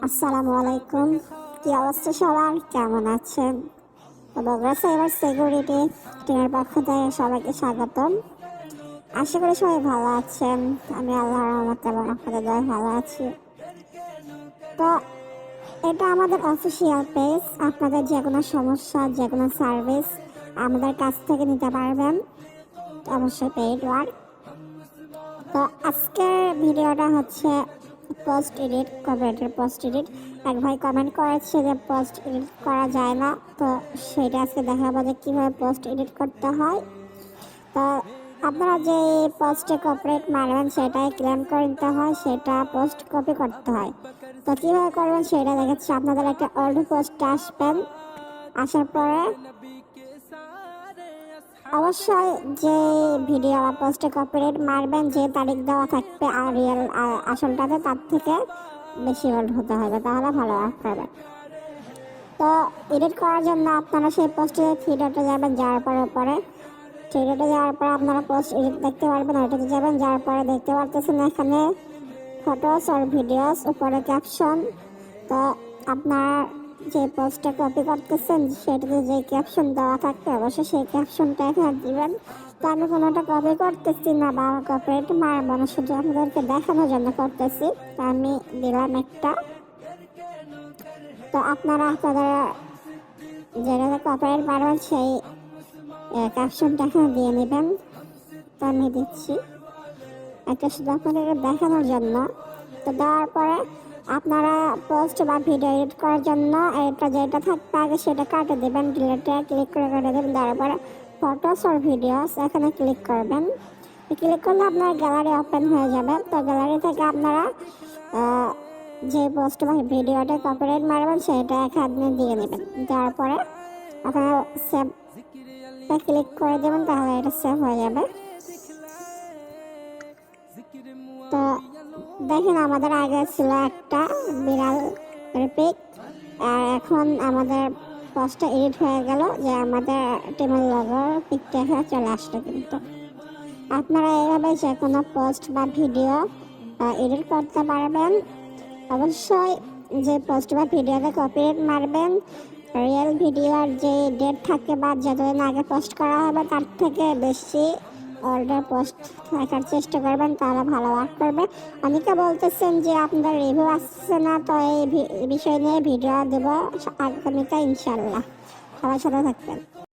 আসসালামু আলাইকুম। কি অবস্থা সবার, কেমন আছেন? বগুড়া সাইবার সিকিউরিটি টিমের পক্ষ থেকে সবাইকে স্বাগতম। আশা করি সবাই ভালো আছেন। আমি আল্লাহর রহমতে এবং আপনাদের দয়ায় ভালো আছি। তো এটা আমাদের অফিসিয়াল পেজ। আপনাদের যে কোনো সমস্যা, যে কোনো সার্ভিস আমাদের কাছ থেকে নিতে পারবেন, অবশ্যই পেইড ওয়ার্ক। তো আজকের ভিডিওটা হচ্ছে পোস্ট এডিট, কপিরাইটের পোস্ট এডিট। এক ভাই কমেন্ট করেছে যে পোস্ট এডিট করা যায় না, তো সেটা আজকে দেখাবো যে কীভাবে পোস্ট এডিট করতে হয়। তো আপনারা যে পোস্টে কপিরাইট মারবেন সেটাই ক্লেম করে নিতে হয়, সেটা পোস্ট কপি করতে হয়। তো কীভাবে করবেন সেটা দেখাচ্ছি। আপনাদের একটা ওল্ড পোস্টে আসবেন, আসার পরে অবশ্যই যে ভিডিও বা পোস্টে কপিরাইট মারবেন যে তারিখ দেওয়া থাকবে আর রিয়েল আসলটাতে তার থেকে বেশি ওল্ড হতে হবে, তাহলে ভালো ওয়ার্ক করবে। তো এডিট করার জন্য আপনারা সেই পোস্টে থ্রি ডটে যাবেন, যাওয়ার পরে থ্রি ডটে যাওয়ার পরে আপনারা পোস্ট এডিট দেখতে পারবেন, ওইটাতে যাবেন। যাওয়ার পরে দেখতে পারতেছেন এখানে ফটোস আর ভিডিওস, উপরে ক্যাপশন। তো আপনার যে পোস্টটা কপি করতেছেন সেটাতে যে ক্যাপশন দেওয়া থাকবে অবশ্যই সেই ক্যাপশনটা এখানে দিবেন। তো আমি কোনোটা কপি করতেছি না বা কপিরাইট মারবো না, শুধু আপনাদেরকে দেখানোর জন্য করতেছি। তো আমি দিলাম একটা। তো আপনারা আপনাদের যেটাতে কপিরাইট মারবেন সেই ক্যাপশনটা এখানে দিয়ে নেবেন। তো আমি দিচ্ছি একটা, শুধু আপনাদেরকে দেখানোর জন্য। তো দেওয়ার পরে আপনারা পোস্ট বা ভিডিও এডিট করার জন্য এটা যেটা থাকবে আগে সেটা কাটে দেবেন, ডিলেটে ক্লিক করে কেটে দেবেন। তারপরে ফটোস আর ভিডিওস এখানে ক্লিক করবেন। ক্লিক করলে আপনার গ্যালারি ওপেন হয়ে যাবে। তো গ্যালারি থেকে আপনারা যে পোস্ট বা ভিডিওটা কপিরাইট মারবেন সেটা এখানে দিয়ে নেবেন। দেওয়ার পরে আপনারা সেভটা ক্লিক করে দেবেন, তাহলে এটা সেভ হয়ে যাবে। তো দেখেন আমাদের আগে ছিল একটা বিড়াল পিক, আর এখন আমাদের পোস্টটা এডিট হয়ে গেল যে আমাদের টিমের লগোর পিকটা এখানে চলে আসলো। কিন্তু আপনারা এইভাবে যে কোনো পোস্ট বা ভিডিও এডিট করতে পারবেন। অবশ্যই যে পোস্ট বা ভিডিওতে কপিরাইট মারবেন রিয়েল ভিডিওর যে ডেট থাকে বা যতদিন আগে পোস্ট করা হবে তার থেকে বেশি অর্ডার পোস্ট রাখার চেষ্টা করবেন, তাহলে ভালো ওয়ার্ক করবে। অনেকে বলতেছেন যে আপনাদের রিভিউ আসছে না, তো এই বিষয় নিয়ে ভিডিও দেবো আগামীতে ইনশাল্লাহ। সবার সাথে থাকবেন।